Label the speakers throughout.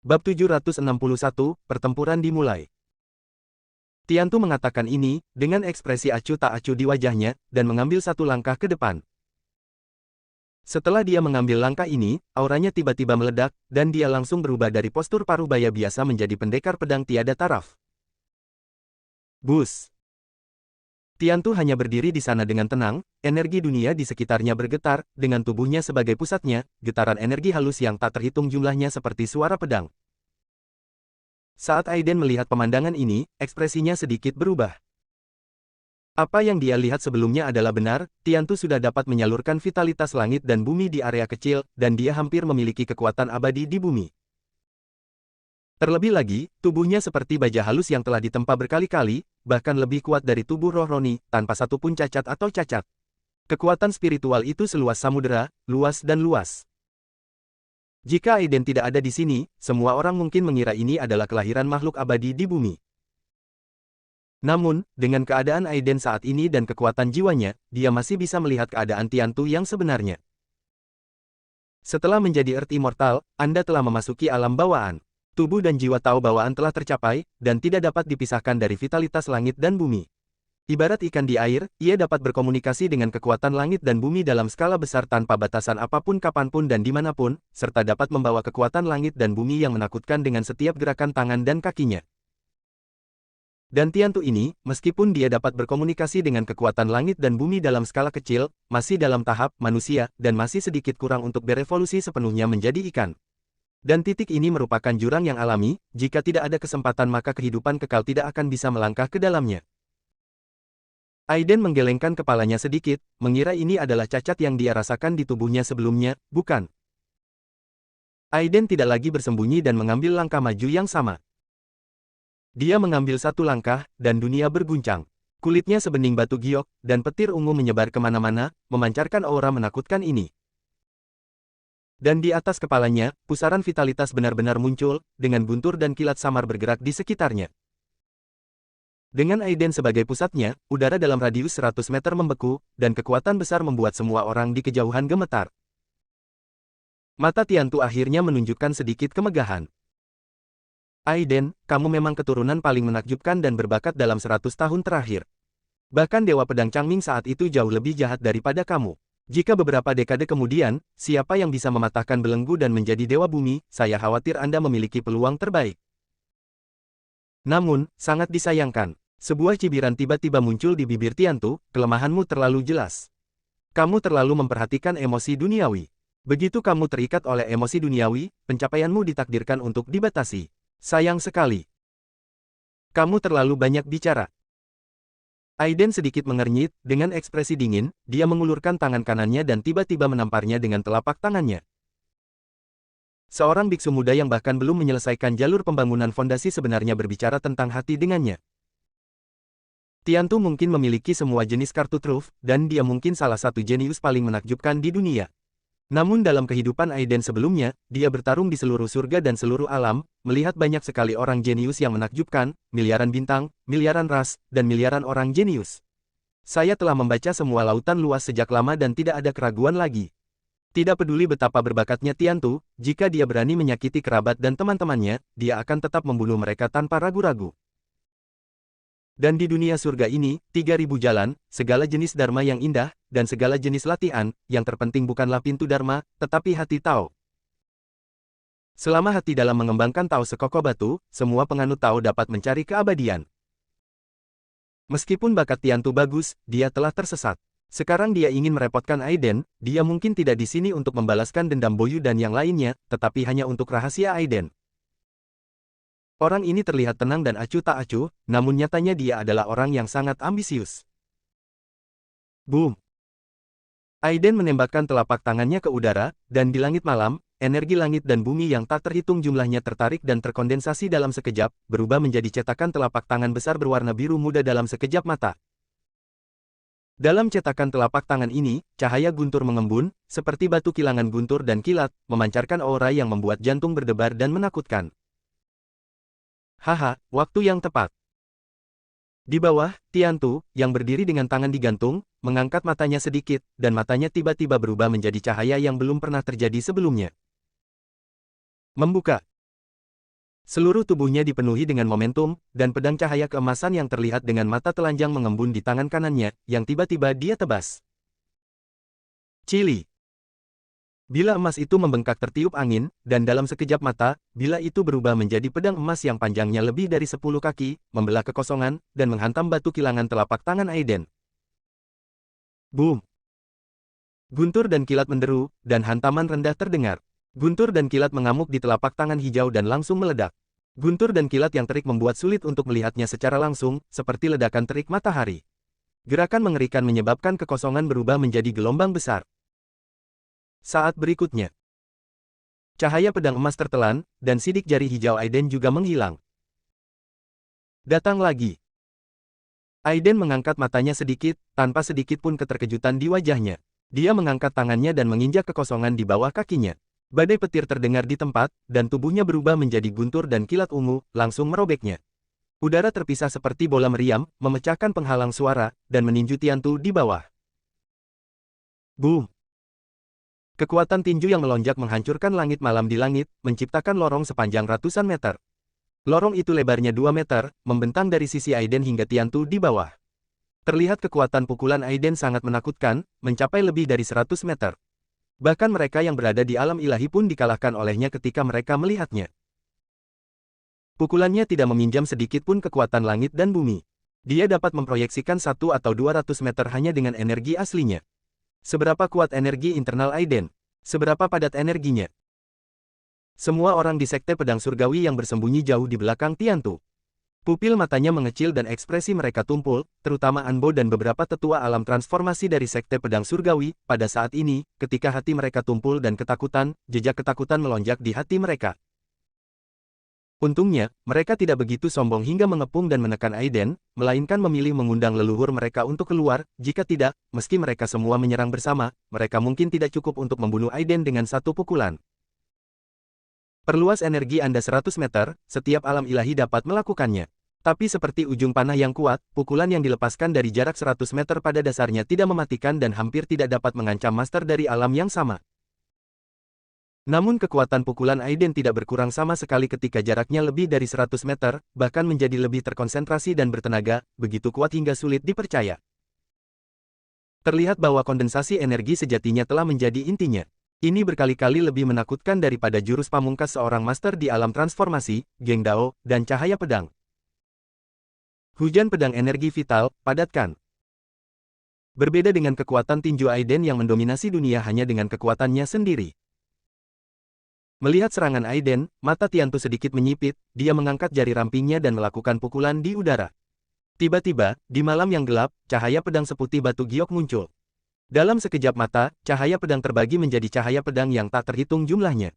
Speaker 1: Bab 761, Pertempuran dimulai. Tiantu mengatakan ini, dengan ekspresi acuh tak acuh di wajahnya, dan mengambil satu langkah ke depan. Setelah dia mengambil langkah ini, auranya tiba-tiba meledak, dan dia langsung berubah dari postur parubaya biasa menjadi pendekar pedang tiada taraf. Bus! Tiantu hanya berdiri di sana dengan tenang, energi dunia di sekitarnya bergetar, dengan tubuhnya sebagai pusatnya, getaran energi halus yang tak terhitung jumlahnya seperti suara pedang. Saat Aiden melihat pemandangan ini, ekspresinya sedikit berubah. Apa yang dia lihat sebelumnya adalah benar, Tiantu sudah dapat menyalurkan vitalitas langit dan bumi di area kecil, dan dia hampir memiliki kekuatan abadi di bumi. Terlebih lagi, tubuhnya seperti baja halus yang telah ditempa berkali-kali, bahkan lebih kuat dari tubuh roh Roni, tanpa satupun cacat atau cacat. Kekuatan spiritual itu seluas samudera, luas dan luas. Jika Aiden tidak ada di sini, semua orang mungkin mengira ini adalah kelahiran makhluk abadi di bumi. Namun, dengan keadaan Aiden saat ini dan kekuatan jiwanya, dia masih bisa melihat keadaan Tiantu yang sebenarnya. Setelah menjadi Earth Immortal, Anda telah memasuki alam bawaan. Tubuh dan jiwa tahu bawaan telah tercapai, dan tidak dapat dipisahkan dari vitalitas langit dan bumi. Ibarat ikan di air, ia dapat berkomunikasi dengan kekuatan langit dan bumi dalam skala besar tanpa batasan apapun kapanpun dan dimanapun, serta dapat membawa kekuatan langit dan bumi yang menakutkan dengan setiap gerakan tangan dan kakinya. Dan Tiantu ini, meskipun dia dapat berkomunikasi dengan kekuatan langit dan bumi dalam skala kecil, masih dalam tahap manusia, dan masih sedikit kurang untuk berevolusi sepenuhnya menjadi ikan. Dan titik ini merupakan jurang yang alami, jika tidak ada kesempatan maka kehidupan kekal tidak akan bisa melangkah ke dalamnya. Aiden menggelengkan kepalanya sedikit, mengira ini adalah cacat yang dia rasakan di tubuhnya sebelumnya, bukan. Aiden tidak lagi bersembunyi dan mengambil langkah maju yang sama. Dia mengambil satu langkah, dan dunia berguncang. Kulitnya sebening batu giok, dan petir ungu menyebar kemana-mana, memancarkan aura menakutkan ini. Dan di atas kepalanya, pusaran vitalitas benar-benar muncul, dengan guntur dan kilat samar bergerak di sekitarnya. Dengan Aiden sebagai pusatnya, udara dalam radius 100 meter membeku, dan kekuatan besar membuat semua orang di kejauhan gemetar. Mata Tiantu akhirnya menunjukkan sedikit kemegahan. Aiden, kamu memang keturunan paling menakjubkan dan berbakat dalam 100 tahun terakhir. Bahkan Dewa Pedang Changming saat itu jauh lebih jahat daripada kamu. Jika beberapa dekade kemudian, siapa yang bisa mematahkan belenggu dan menjadi Dewa Bumi, saya khawatir Anda memiliki peluang terbaik. Namun, sangat disayangkan. Sebuah cibiran tiba-tiba muncul di bibir Tiantu, kelemahanmu terlalu jelas. Kamu terlalu memperhatikan emosi duniawi. Begitu kamu terikat oleh emosi duniawi, pencapaianmu ditakdirkan untuk dibatasi. Sayang sekali. Kamu terlalu banyak bicara. Aiden sedikit mengernyit, dengan ekspresi dingin, dia mengulurkan tangan kanannya dan tiba-tiba menamparnya dengan telapak tangannya. Seorang biksu muda yang bahkan belum menyelesaikan jalur pembangunan fondasi sebenarnya berbicara tentang hati dengannya. Tiantu mungkin memiliki semua jenis kartu truf, dan dia mungkin salah satu jenius paling menakjubkan di dunia. Namun dalam kehidupan Aiden sebelumnya, dia bertarung di seluruh surga dan seluruh alam, melihat banyak sekali orang jenius yang menakjubkan, miliaran bintang, miliaran ras, dan miliaran orang jenius. Saya telah membaca semua lautan luas sejak lama dan tidak ada keraguan lagi. Tidak peduli betapa berbakatnya Tiantu, jika dia berani menyakiti kerabat dan teman-temannya, dia akan tetap membunuh mereka tanpa ragu-ragu. Dan di dunia surga ini, 3000 jalan, segala jenis dharma yang indah, dan segala jenis latihan, yang terpenting bukanlah pintu dharma, tetapi hati Tao. Selama hati dalam mengembangkan Tao sekokoh batu, semua penganut Tao dapat mencari keabadian. Meskipun bakat Tiantu bagus, dia telah tersesat. Sekarang dia ingin merepotkan Aiden, dia mungkin tidak di sini untuk membalaskan dendam Boyu dan yang lainnya, tetapi hanya untuk rahasia Aiden. Orang ini terlihat tenang dan acuh tak acuh, namun nyatanya dia adalah orang yang sangat ambisius. Boom! Aiden menembakkan telapak tangannya ke udara, dan di langit malam, energi langit dan bumi yang tak terhitung jumlahnya tertarik dan terkondensasi dalam sekejap, berubah menjadi cetakan telapak tangan besar berwarna biru muda dalam sekejap mata. Dalam cetakan telapak tangan ini, cahaya guntur mengembun, seperti batu kilangan guntur dan kilat, memancarkan aura yang membuat jantung berdebar dan menakutkan. Haha, waktu yang tepat. Di bawah, Tiantu, yang berdiri dengan tangan digantung, mengangkat matanya sedikit, dan matanya tiba-tiba berubah menjadi cahaya yang belum pernah terjadi sebelumnya. Membuka. Seluruh tubuhnya dipenuhi dengan momentum, dan pedang cahaya keemasan yang terlihat dengan mata telanjang mengembun di tangan kanannya, yang tiba-tiba dia tebas. Cili. Bila emas itu membengkak tertiup angin, dan dalam sekejap mata, bila itu berubah menjadi pedang emas yang panjangnya lebih dari 10 kaki, membelah kekosongan, dan menghantam batu kilangan telapak tangan Aiden. Boom! Guntur dan kilat menderu, dan hantaman rendah terdengar. Guntur dan kilat mengamuk di telapak tangan hijau dan langsung meledak. Guntur dan kilat yang terik membuat sulit untuk melihatnya secara langsung, seperti ledakan terik matahari. Gerakan mengerikan menyebabkan kekosongan berubah menjadi gelombang besar. Saat berikutnya, cahaya pedang emas tertelan, dan sidik jari hijau Aiden juga menghilang. Datang lagi. Aiden mengangkat matanya sedikit, tanpa sedikit pun keterkejutan di wajahnya. Dia mengangkat tangannya dan menginjak kekosongan di bawah kakinya. Badai petir terdengar di tempat, dan tubuhnya berubah menjadi guntur dan kilat ungu, langsung merobeknya. Udara terpisah seperti bola meriam, memecahkan penghalang suara, dan meninju Tiantu di bawah. Boom! Kekuatan tinju yang melonjak menghancurkan langit malam di langit, menciptakan lorong sepanjang ratusan meter. Lorong itu lebarnya 2 meter, membentang dari sisi Aiden hingga Tiantu di bawah. Terlihat kekuatan pukulan Aiden sangat menakutkan, mencapai lebih dari 100 meter. Bahkan mereka yang berada di alam ilahi pun dikalahkan olehnya ketika mereka melihatnya. Pukulannya tidak meminjam sedikit pun kekuatan langit dan bumi. Dia dapat memproyeksikan 1 atau 200 meter hanya dengan energi aslinya. Seberapa kuat energi internal Aiden? Seberapa padat energinya? Semua orang di Sekte Pedang Surgawi yang bersembunyi jauh di belakang Tiantu. Pupil matanya mengecil dan ekspresi mereka tumpul, terutama Anbo dan beberapa tetua alam transformasi dari Sekte Pedang Surgawi. Pada saat ini, ketika hati mereka tumpul dan ketakutan, jejak ketakutan melonjak di hati mereka. Untungnya, mereka tidak begitu sombong hingga mengepung dan menekan Aiden, melainkan memilih mengundang leluhur mereka untuk keluar. Jika tidak, meski mereka semua menyerang bersama, mereka mungkin tidak cukup untuk membunuh Aiden dengan satu pukulan. Perluas energi Anda 100 meter, setiap alam ilahi dapat melakukannya. Tapi seperti ujung panah yang kuat, pukulan yang dilepaskan dari jarak 100 meter pada dasarnya tidak mematikan dan hampir tidak dapat mengancam master dari alam yang sama. Namun kekuatan pukulan Aiden tidak berkurang sama sekali ketika jaraknya lebih dari 100 meter, bahkan menjadi lebih terkonsentrasi dan bertenaga, begitu kuat hingga sulit dipercaya. Terlihat bahwa kondensasi energi sejatinya telah menjadi intinya. Ini berkali-kali lebih menakutkan daripada jurus pamungkas seorang master di alam transformasi, Geng Dao, dan cahaya pedang. Hujan pedang energi vital, padatkan. Berbeda dengan kekuatan tinju Aiden yang mendominasi dunia hanya dengan kekuatannya sendiri. Melihat serangan Aiden, mata Tiantu sedikit menyipit, dia mengangkat jari rampingnya dan melakukan pukulan di udara. Tiba-tiba, di malam yang gelap, cahaya pedang seputih batu giok muncul. Dalam sekejap mata, cahaya pedang terbagi menjadi cahaya pedang yang tak terhitung jumlahnya.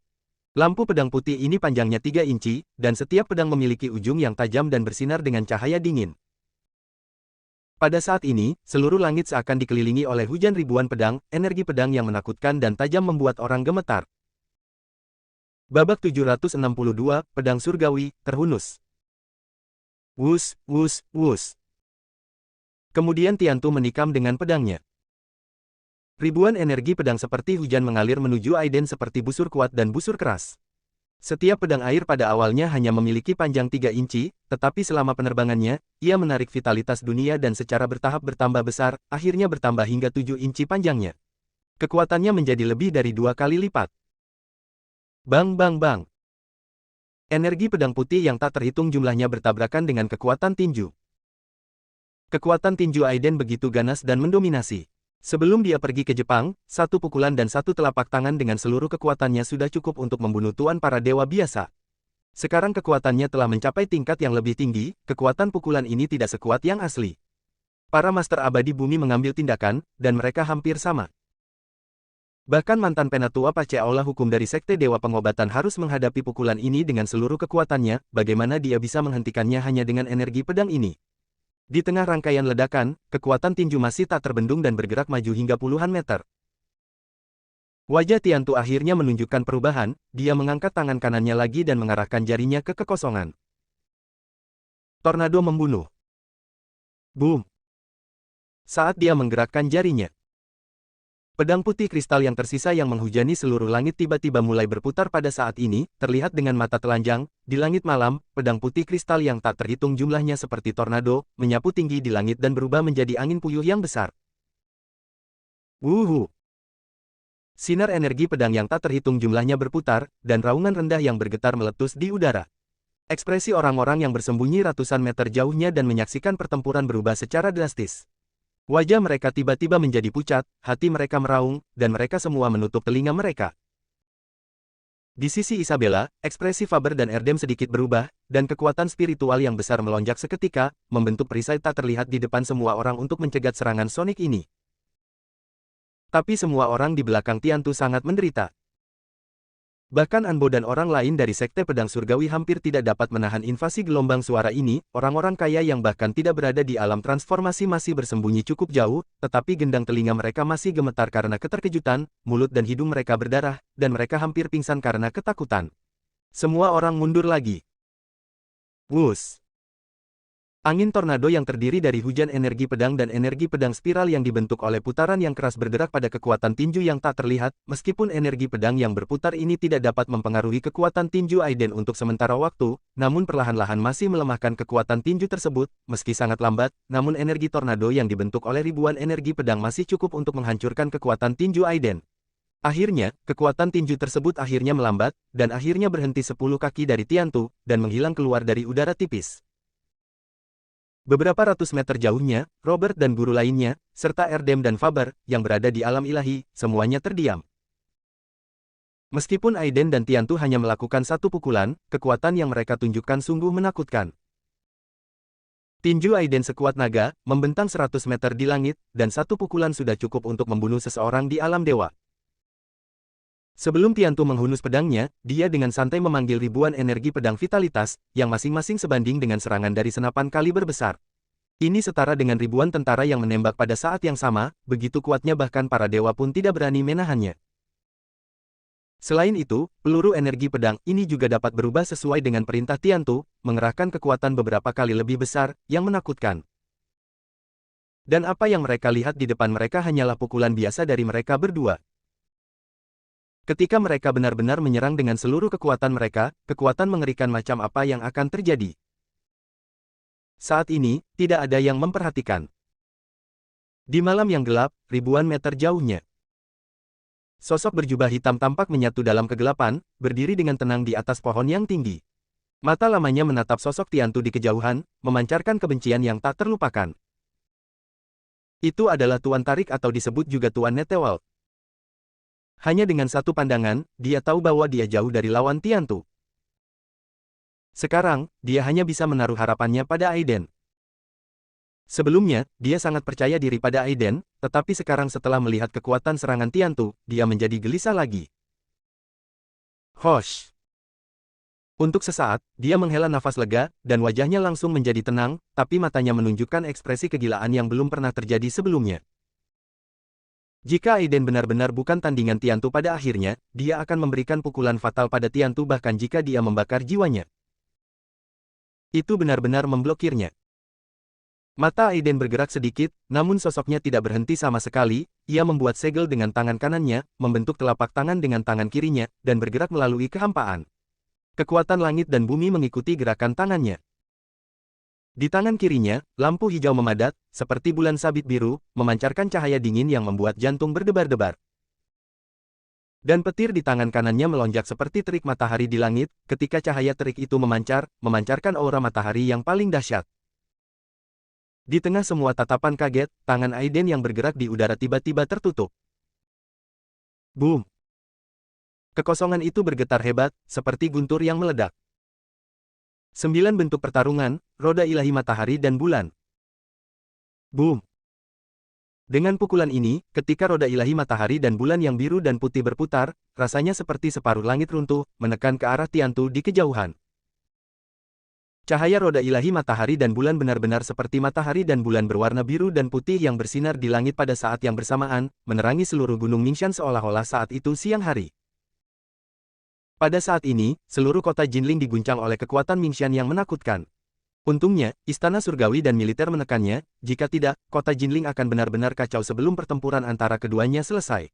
Speaker 1: Lampu pedang putih ini panjangnya 3 inci, dan setiap pedang memiliki ujung yang tajam dan bersinar dengan cahaya dingin. Pada saat ini, seluruh langit seakan dikelilingi oleh hujan ribuan pedang, energi pedang yang menakutkan dan tajam membuat orang gemetar. Babak 762, Pedang Surgawi, terhunus. Wus, wus, wus. Kemudian Tiantu menikam dengan pedangnya. Ribuan energi pedang seperti hujan mengalir menuju Aiden seperti busur kuat dan busur keras. Setiap pedang air pada awalnya hanya memiliki panjang 3 inci, tetapi selama penerbangannya, ia menarik vitalitas dunia dan secara bertahap bertambah besar, akhirnya bertambah hingga 7 inci panjangnya. Kekuatannya menjadi lebih dari 2 kali lipat. Bang bang bang. Energi pedang putih yang tak terhitung jumlahnya bertabrakan dengan kekuatan tinju. Kekuatan tinju Aiden begitu ganas dan mendominasi. Sebelum dia pergi ke Jepang, satu pukulan dan satu telapak tangan dengan seluruh kekuatannya sudah cukup untuk membunuh tuan para dewa biasa. Sekarang kekuatannya telah mencapai tingkat yang lebih tinggi, kekuatan pukulan ini tidak sekuat yang asli. Para master abadi bumi mengambil tindakan, dan mereka hampir sama. Bahkan mantan penatua Paceaula hukum dari Sekte Dewa Pengobatan harus menghadapi pukulan ini dengan seluruh kekuatannya, bagaimana dia bisa menghentikannya hanya dengan energi pedang ini. Di tengah rangkaian ledakan, kekuatan tinju masih tak terbendung dan bergerak maju hingga puluhan meter. Wajah Tiantu akhirnya menunjukkan perubahan, dia mengangkat tangan kanannya lagi dan mengarahkan jarinya ke kekosongan. Tornado membunuh. Boom! Saat dia menggerakkan jarinya, Pedang putih kristal yang tersisa yang menghujani seluruh langit tiba-tiba mulai berputar pada saat ini, terlihat dengan mata telanjang, di langit malam, pedang putih kristal yang tak terhitung jumlahnya seperti tornado, menyapu tinggi di langit dan berubah menjadi angin puyuh yang besar. Wuhu! Sinar energi pedang yang tak terhitung jumlahnya berputar, dan raungan rendah yang bergetar meletus di udara. Ekspresi orang-orang yang bersembunyi ratusan meter jauhnya dan menyaksikan pertempuran berubah secara drastis. Wajah mereka tiba-tiba menjadi pucat, hati mereka meraung, dan mereka semua menutup telinga mereka. Di sisi Isabella, ekspresi Faber dan Erdem sedikit berubah, dan kekuatan spiritual yang besar melonjak seketika, membentuk perisai tak terlihat di depan semua orang untuk mencegat serangan Sonic ini. Tapi semua orang di belakang Tiantu sangat menderita. Bahkan Anbo dan orang lain dari Sekte Pedang Surgawi hampir tidak dapat menahan invasi gelombang suara ini, orang-orang kaya yang bahkan tidak berada di alam transformasi masih bersembunyi cukup jauh, tetapi gendang telinga mereka masih gemetar karena keterkejutan, mulut dan hidung mereka berdarah, dan mereka hampir pingsan karena ketakutan. Semua orang mundur lagi. Wus! Angin tornado yang terdiri dari hujan energi pedang dan energi pedang spiral yang dibentuk oleh putaran yang keras bergerak pada kekuatan tinju yang tak terlihat, meskipun energi pedang yang berputar ini tidak dapat mempengaruhi kekuatan tinju Aiden untuk sementara waktu, namun perlahan-lahan masih melemahkan kekuatan tinju tersebut, meski sangat lambat, namun energi tornado yang dibentuk oleh ribuan energi pedang masih cukup untuk menghancurkan kekuatan tinju Aiden. Akhirnya, kekuatan tinju tersebut akhirnya melambat, dan akhirnya berhenti 10 kaki dari Tiantu, dan menghilang keluar dari udara tipis. Beberapa ratus meter jauhnya, Robert dan guru lainnya, serta Erdem dan Faber, yang berada di alam ilahi, semuanya terdiam. Meskipun Aiden dan Tiantu hanya melakukan satu pukulan, kekuatan yang mereka tunjukkan sungguh menakutkan. Tinju Aiden sekuat naga, membentang 100 meter di langit, dan satu pukulan sudah cukup untuk membunuh seseorang di alam dewa. Sebelum Tiantu menghunus pedangnya, dia dengan santai memanggil ribuan energi pedang vitalitas, yang masing-masing sebanding dengan serangan dari senapan kaliber besar. Ini setara dengan ribuan tentara yang menembak pada saat yang sama, begitu kuatnya bahkan para dewa pun tidak berani menahannya. Selain itu, peluru energi pedang ini juga dapat berubah sesuai dengan perintah Tiantu, mengerahkan kekuatan beberapa kali lebih besar, yang menakutkan. Dan apa yang mereka lihat di depan mereka hanyalah pukulan biasa dari mereka berdua. Ketika mereka benar-benar menyerang dengan seluruh kekuatan mereka, kekuatan mengerikan macam apa yang akan terjadi. Saat ini, tidak ada yang memperhatikan. Di malam yang gelap, ribuan meter jauhnya. Sosok berjubah hitam tampak menyatu dalam kegelapan, berdiri dengan tenang di atas pohon yang tinggi. Mata lamanya menatap sosok Tiantu di kejauhan, memancarkan kebencian yang tak terlupakan. Itu adalah Tuan Tarik atau disebut juga Tuan Netewald. Hanya dengan satu pandangan, dia tahu bahwa dia jauh dari lawan Tiantu. Sekarang, dia hanya bisa menaruh harapannya pada Aiden. Sebelumnya, dia sangat percaya diri pada Aiden, tetapi sekarang setelah melihat kekuatan serangan Tiantu, dia menjadi gelisah lagi. Hosh! Untuk sesaat, dia menghela nafas lega, dan wajahnya langsung menjadi tenang, tapi matanya menunjukkan ekspresi kegilaan yang belum pernah terjadi sebelumnya. Jika Aiden benar-benar bukan tandingan Tiantu pada akhirnya, dia akan memberikan pukulan fatal pada Tiantu bahkan jika dia membakar jiwanya. Itu benar-benar memblokirnya. Mata Aiden bergerak sedikit, namun sosoknya tidak berhenti sama sekali, ia membuat segel dengan tangan kanannya, membentuk telapak tangan dengan tangan kirinya, dan bergerak melalui kehampaan. Kekuatan langit dan bumi mengikuti gerakan tangannya. Di tangan kirinya, lampu hijau memadat, seperti bulan sabit biru, memancarkan cahaya dingin yang membuat jantung berdebar-debar. Dan petir di tangan kanannya melonjak seperti terik matahari di langit, ketika cahaya terik itu memancarkan aura matahari yang paling dahsyat. Di tengah semua tatapan kaget, tangan Aiden yang bergerak di udara tiba-tiba tertutup. Boom! Kekosongan itu bergetar hebat, seperti guntur yang meledak. 9 bentuk pertarungan, roda ilahi matahari dan bulan. Boom! Dengan pukulan ini, ketika roda ilahi matahari dan bulan yang biru dan putih berputar, rasanya seperti separuh langit runtuh, menekan ke arah Tiantu di kejauhan. Cahaya roda ilahi matahari dan bulan benar-benar seperti matahari dan bulan berwarna biru dan putih yang bersinar di langit pada saat yang bersamaan, menerangi seluruh gunung Mingshan seolah-olah saat itu siang hari. Pada saat ini, seluruh kota Jinling diguncang oleh kekuatan Mingshan yang menakutkan. Untungnya, istana surgawi dan militer menekannya, jika tidak, kota Jinling akan benar-benar kacau sebelum pertempuran antara keduanya selesai.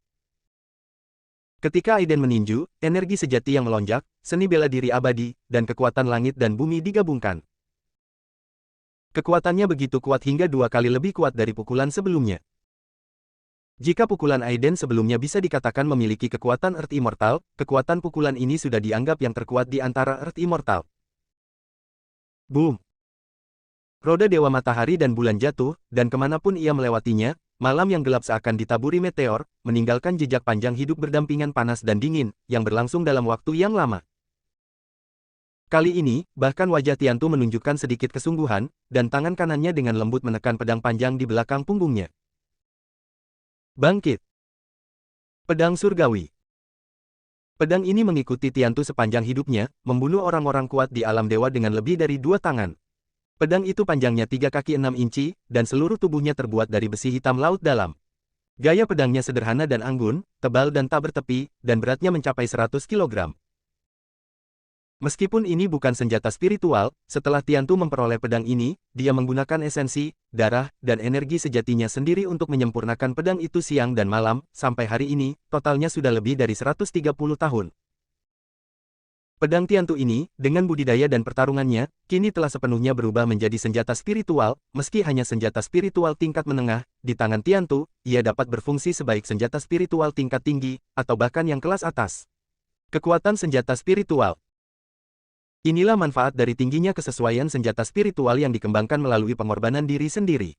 Speaker 1: Ketika Aiden meninju, energi sejati yang melonjak, seni bela diri abadi, dan kekuatan langit dan bumi digabungkan. Kekuatannya begitu kuat hingga 2 kali lebih kuat dari pukulan sebelumnya. Jika pukulan Aiden sebelumnya bisa dikatakan memiliki kekuatan Earth Immortal, kekuatan pukulan ini sudah dianggap yang terkuat di antara Earth Immortal. Boom! Roda Dewa Matahari dan Bulan jatuh, dan kemanapun ia melewatinya, malam yang gelap seakan ditaburi meteor, meninggalkan jejak panjang hidup berdampingan panas dan dingin, yang berlangsung dalam waktu yang lama. Kali ini, bahkan wajah Tiantu menunjukkan sedikit kesungguhan, dan tangan kanannya dengan lembut menekan pedang panjang di belakang punggungnya. Bangkit! Pedang Surgawi. Pedang ini mengikuti Tiantu sepanjang hidupnya, membunuh orang-orang kuat di alam dewa dengan lebih dari 2 tangan. Pedang itu panjangnya 3 kaki 6 inci, dan seluruh tubuhnya terbuat dari besi hitam laut dalam. Gaya pedangnya sederhana dan anggun, tebal dan tak bertepi, dan beratnya mencapai 100 kg. Meskipun ini bukan senjata spiritual, setelah Tiantu memperoleh pedang ini, dia menggunakan esensi, darah, dan energi sejatinya sendiri untuk menyempurnakan pedang itu siang dan malam, sampai hari ini, totalnya sudah lebih dari 130 tahun. Pedang Tiantu ini, dengan budidaya dan pertarungannya, kini telah sepenuhnya berubah menjadi senjata spiritual, meski hanya senjata spiritual tingkat menengah, di tangan Tiantu, ia dapat berfungsi sebaik senjata spiritual tingkat tinggi, atau bahkan yang kelas atas. Kekuatan senjata spiritual. Inilah manfaat dari tingginya kesesuaian senjata spiritual yang dikembangkan melalui pengorbanan diri sendiri.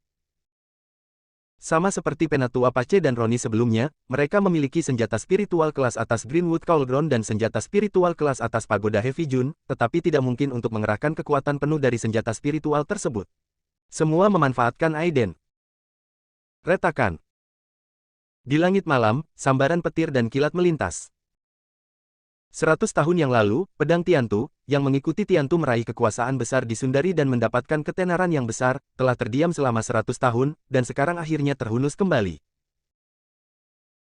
Speaker 1: Sama seperti Penatua Pace dan Roni sebelumnya, mereka memiliki senjata spiritual kelas atas Greenwood Cauldron dan senjata spiritual kelas atas Pagoda Heavy June, tetapi tidak mungkin untuk mengerahkan kekuatan penuh dari senjata spiritual tersebut. Semua memanfaatkan Aiden. Retakan. Di langit malam, sambaran petir dan kilat melintas. 100 tahun yang lalu, pedang Tiantu, yang mengikuti Tiantu meraih kekuasaan besar di Sundari dan mendapatkan ketenaran yang besar, telah terdiam selama 100 tahun, dan sekarang akhirnya terhunus kembali.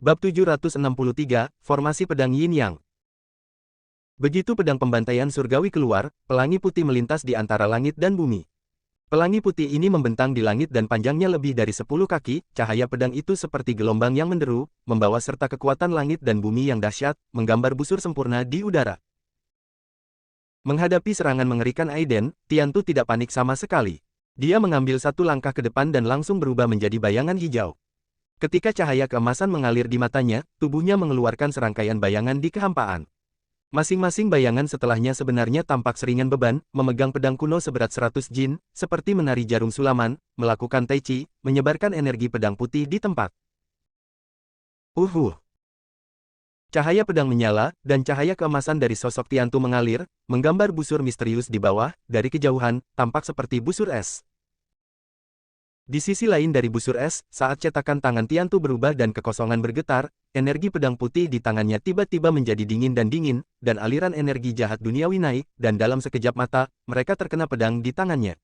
Speaker 1: Bab 763, Formasi Pedang Yin Yang. Begitu pedang pembantaian surgawi keluar, pelangi putih melintas di antara langit dan bumi. Pelangi putih ini membentang di langit dan panjangnya lebih dari 10 kaki, cahaya pedang itu seperti gelombang yang menderu, membawa serta kekuatan langit dan bumi yang dahsyat, menggambar busur sempurna di udara. Menghadapi serangan mengerikan Aiden, Tiantu tidak panik sama sekali. Dia mengambil satu langkah ke depan dan langsung berubah menjadi bayangan hijau. Ketika cahaya keemasan mengalir di matanya, tubuhnya mengeluarkan serangkaian bayangan di kehampaan. Masing-masing bayangan setelahnya sebenarnya tampak seringan beban, memegang pedang kuno seberat 100 jin, seperti menari jarum sulaman, melakukan tai chi, menyebarkan energi pedang putih di tempat. Cahaya pedang menyala, dan cahaya keemasan dari sosok Tiantu mengalir, menggambar busur misterius di bawah, dari kejauhan, tampak seperti busur es. Di sisi lain dari busur es, saat cetakan tangan Tiantu berubah dan kekosongan bergetar, energi pedang putih di tangannya tiba-tiba menjadi dingin, dan aliran energi jahat duniawi naik, dan dalam sekejap mata, mereka terkena pedang di tangannya.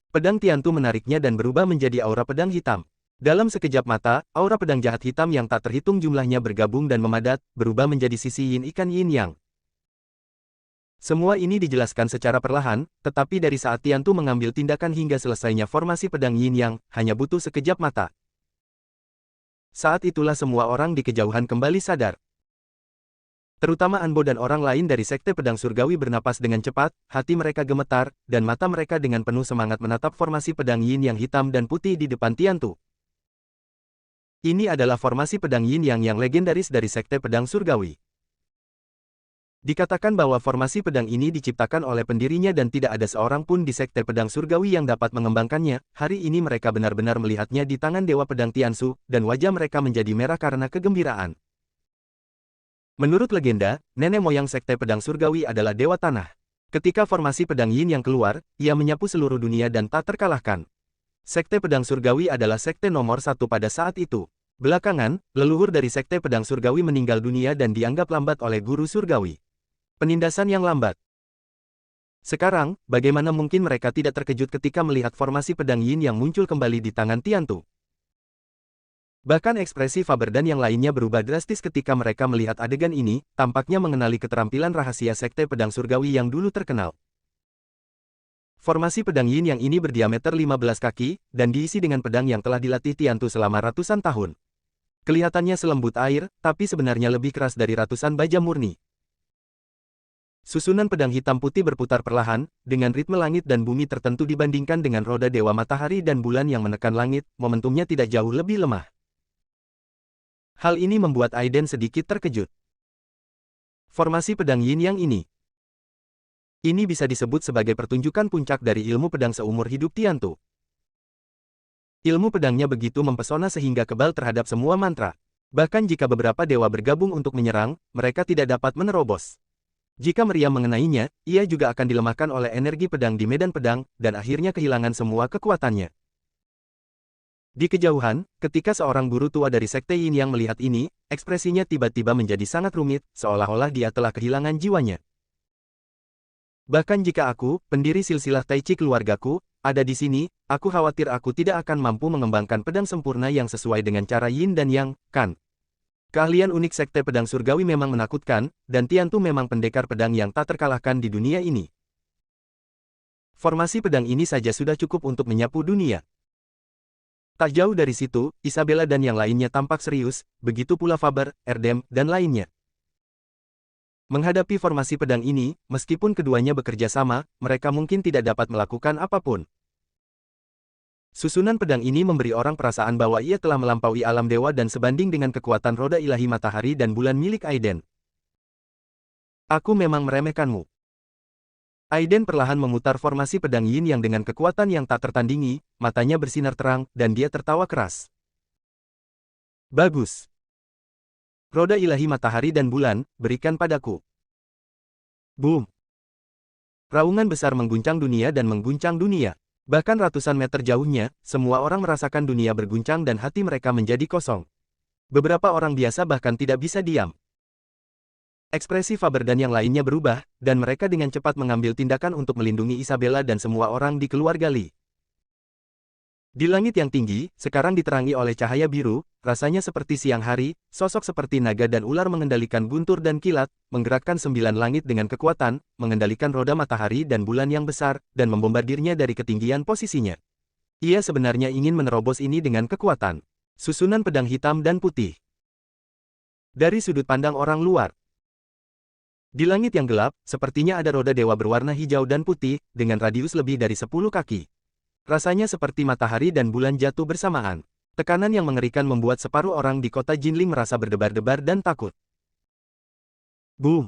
Speaker 1: Pedang Tiantu menariknya dan berubah menjadi aura pedang hitam. Dalam sekejap mata, aura pedang jahat hitam yang tak terhitung jumlahnya bergabung dan memadat, berubah menjadi sisi yin ikan yin yang. Semua ini dijelaskan secara perlahan, tetapi dari saat Tiantu mengambil tindakan hingga selesainya formasi pedang yin yang, hanya butuh sekejap mata. Saat itulah semua orang di kejauhan kembali sadar. Terutama Anbo dan orang lain dari Sekte Pedang Surgawi bernapas dengan cepat, hati mereka gemetar, dan mata mereka dengan penuh semangat menatap formasi pedang yin yang hitam dan putih di depan Tiantu. Ini adalah formasi pedang yin yang legendaris dari Sekte Pedang Surgawi. Dikatakan bahwa formasi pedang ini diciptakan oleh pendirinya dan tidak ada seorang pun di Sekte Pedang Surgawi yang dapat mengembangkannya. Hari ini mereka benar-benar melihatnya di tangan Dewa Pedang Tiansu, dan wajah mereka menjadi merah karena kegembiraan. Menurut legenda, nenek moyang Sekte Pedang Surgawi adalah Dewa Tanah. Ketika formasi pedang yin yang keluar, ia menyapu seluruh dunia dan tak terkalahkan. Sekte Pedang Surgawi adalah sekte nomor 1 pada saat itu. Belakangan, leluhur dari Sekte Pedang Surgawi meninggal dunia dan dianggap lambat oleh Guru Surgawi. Penindasan yang lambat. Sekarang, bagaimana mungkin mereka tidak terkejut ketika melihat formasi pedang yin yang muncul kembali di tangan Tiantu? Bahkan ekspresi Faber dan yang lainnya berubah drastis ketika mereka melihat adegan ini, tampaknya mengenali keterampilan rahasia Sekte Pedang Surgawi yang dulu terkenal. Formasi pedang yin yang ini berdiameter 15 kaki, dan diisi dengan pedang yang telah dilatih Tiantu selama ratusan tahun. Kelihatannya selembut air, tapi sebenarnya lebih keras dari ratusan baja murni. Susunan pedang hitam putih berputar perlahan, dengan ritme langit dan bumi tertentu dibandingkan dengan roda dewa matahari dan bulan yang menekan langit, momentumnya tidak jauh lebih lemah. Hal ini membuat Aiden sedikit terkejut. Formasi pedang yin yang ini bisa disebut sebagai pertunjukan puncak dari ilmu pedang seumur hidup Tiantu. Ilmu pedangnya begitu mempesona sehingga kebal terhadap semua mantra. Bahkan jika beberapa dewa bergabung untuk menyerang, mereka tidak dapat menerobos. Jika meriam mengenainya, ia juga akan dilemahkan oleh energi pedang di medan pedang, dan akhirnya kehilangan semua kekuatannya. Di kejauhan, ketika seorang guru tua dari Sekte Yin yang melihat ini, ekspresinya tiba-tiba menjadi sangat rumit, seolah-olah dia telah kehilangan jiwanya. Bahkan jika aku, pendiri silsilah Taichi keluargaku, ada di sini, aku khawatir aku tidak akan mampu mengembangkan pedang sempurna yang sesuai dengan cara Yin dan Yang, kan? Keahlian unik Sekte Pedang Surgawi memang menakutkan, dan Tiantu memang pendekar pedang yang tak terkalahkan di dunia ini. Formasi pedang ini saja sudah cukup untuk menyapu dunia. Tak jauh dari situ, Isabella dan yang lainnya tampak serius, begitu pula Faber, Erdem, dan lainnya. Menghadapi formasi pedang ini, meskipun keduanya bekerja sama, mereka mungkin tidak dapat melakukan apapun. Susunan pedang ini memberi orang perasaan bahwa ia telah melampaui alam dewa dan sebanding dengan kekuatan roda ilahi matahari dan bulan milik Aiden. Aku memang meremehkanmu. Aiden perlahan memutar formasi pedang yin yang dengan kekuatan yang tak tertandingi, matanya bersinar terang, dan dia tertawa keras. Bagus. Roda ilahi matahari dan bulan, berikan padaku. Boom. Raungan besar mengguncang dunia dan mengguncang dunia. Bahkan ratusan meter jauhnya, semua orang merasakan dunia berguncang dan hati mereka menjadi kosong. Beberapa orang biasa bahkan tidak bisa diam. Ekspresi Faber dan yang lainnya berubah, dan mereka dengan cepat mengambil tindakan untuk melindungi Isabella dan semua orang di keluarga Lee. Di langit yang tinggi, sekarang diterangi oleh cahaya biru, rasanya seperti siang hari, sosok seperti naga dan ular mengendalikan guntur dan kilat, menggerakkan 9 langit dengan kekuatan, mengendalikan roda matahari dan bulan yang besar, dan membombardirnya dari ketinggian posisinya. Ia sebenarnya ingin menerobos ini dengan kekuatan. Susunan pedang hitam dan putih. Dari sudut pandang orang luar. Di langit yang gelap, sepertinya ada roda dewa berwarna hijau dan putih, dengan radius lebih dari 10 kaki. Rasanya seperti matahari dan bulan jatuh bersamaan. Tekanan yang mengerikan membuat separuh orang di kota Jinling merasa berdebar-debar dan takut. Boom!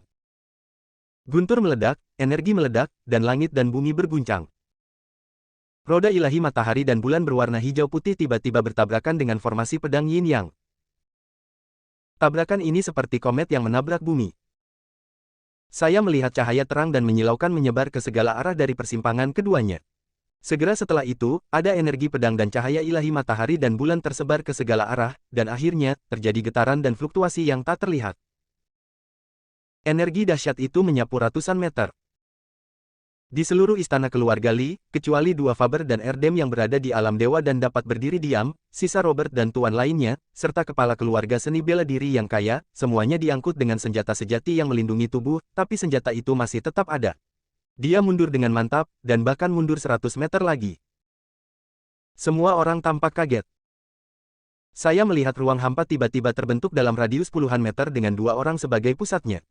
Speaker 1: Guntur meledak, energi meledak, dan langit dan bumi berguncang. Roda ilahi matahari dan bulan berwarna hijau putih tiba-tiba bertabrakan dengan formasi pedang Yin Yang. Tabrakan ini seperti komet yang menabrak bumi. Saya melihat cahaya terang dan menyilaukan menyebar ke segala arah dari persimpangan keduanya. Segera setelah itu, ada energi pedang dan cahaya ilahi matahari dan bulan tersebar ke segala arah, dan akhirnya, terjadi getaran dan fluktuasi yang tak terlihat. Energi dahsyat itu menyapu ratusan meter. Di seluruh istana keluarga Lee, kecuali 2 Faber dan Erdem yang berada di alam dewa dan dapat berdiri diam, sisa Robert dan tuan lainnya, serta kepala keluarga seni bela diri yang kaya, semuanya diangkut dengan senjata sejati yang melindungi tubuh, tapi senjata itu masih tetap ada. Dia mundur dengan mantap, dan bahkan mundur 100 meter lagi. Semua orang tampak kaget. Saya melihat ruang hampa tiba-tiba terbentuk dalam radius puluhan meter dengan 2 orang sebagai pusatnya.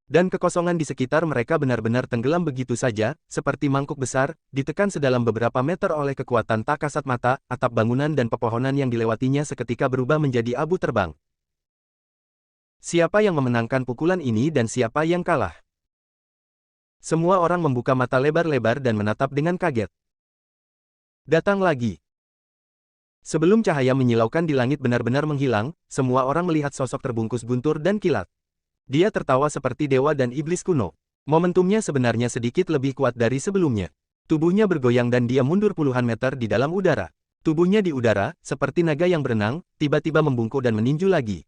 Speaker 1: Dan kekosongan di sekitar mereka benar-benar tenggelam begitu saja, seperti mangkuk besar, ditekan sedalam beberapa meter oleh kekuatan tak kasat mata, atap bangunan dan pepohonan yang dilewatinya seketika berubah menjadi abu terbang. Siapa yang memenangkan pukulan ini dan siapa yang kalah? Semua orang membuka mata lebar-lebar dan menatap dengan kaget. Datang lagi. Sebelum cahaya menyilaukan di langit benar-benar menghilang, semua orang melihat sosok terbungkus guntur dan kilat. Dia tertawa seperti dewa dan iblis kuno. Momentumnya sebenarnya sedikit lebih kuat dari sebelumnya. Tubuhnya bergoyang dan dia mundur puluhan meter di dalam udara. Tubuhnya di udara, seperti naga yang berenang, tiba-tiba membungkuk dan meninju lagi.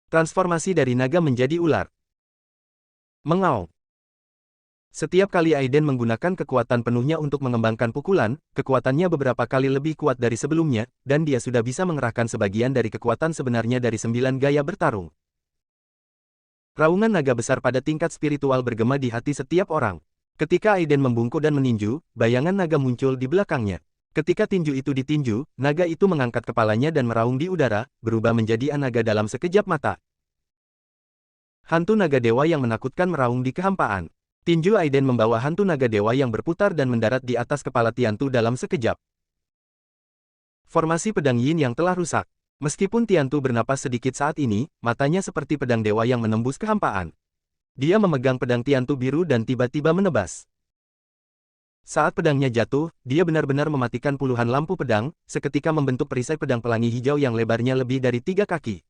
Speaker 1: Transformasi dari naga menjadi ular. Mengaung. Setiap kali Aiden menggunakan kekuatan penuhnya untuk mengembangkan pukulan, kekuatannya beberapa kali lebih kuat dari sebelumnya, dan dia sudah bisa mengerahkan sebagian dari kekuatan sebenarnya dari 9 gaya bertarung. Raungan naga besar pada tingkat spiritual bergema di hati setiap orang. Ketika Aiden membungkuk dan meninju, bayangan naga muncul di belakangnya. Ketika tinju itu ditinju, naga itu mengangkat kepalanya dan meraung di udara, berubah menjadi naga dalam sekejap mata. Hantu naga dewa yang menakutkan meraung di kehampaan. Tinju Aiden membawa hantu naga dewa yang berputar dan mendarat di atas kepala Tiantu dalam sekejap. Formasi pedang Yin yang telah rusak. Meskipun Tiantu bernapas sedikit saat ini, matanya seperti pedang dewa yang menembus kehampaan. Dia memegang pedang Tiantu biru dan tiba-tiba menebas. Saat pedangnya jatuh, dia benar-benar mematikan puluhan lampu pedang, seketika membentuk perisai pedang pelangi hijau yang lebarnya lebih dari 3 kaki.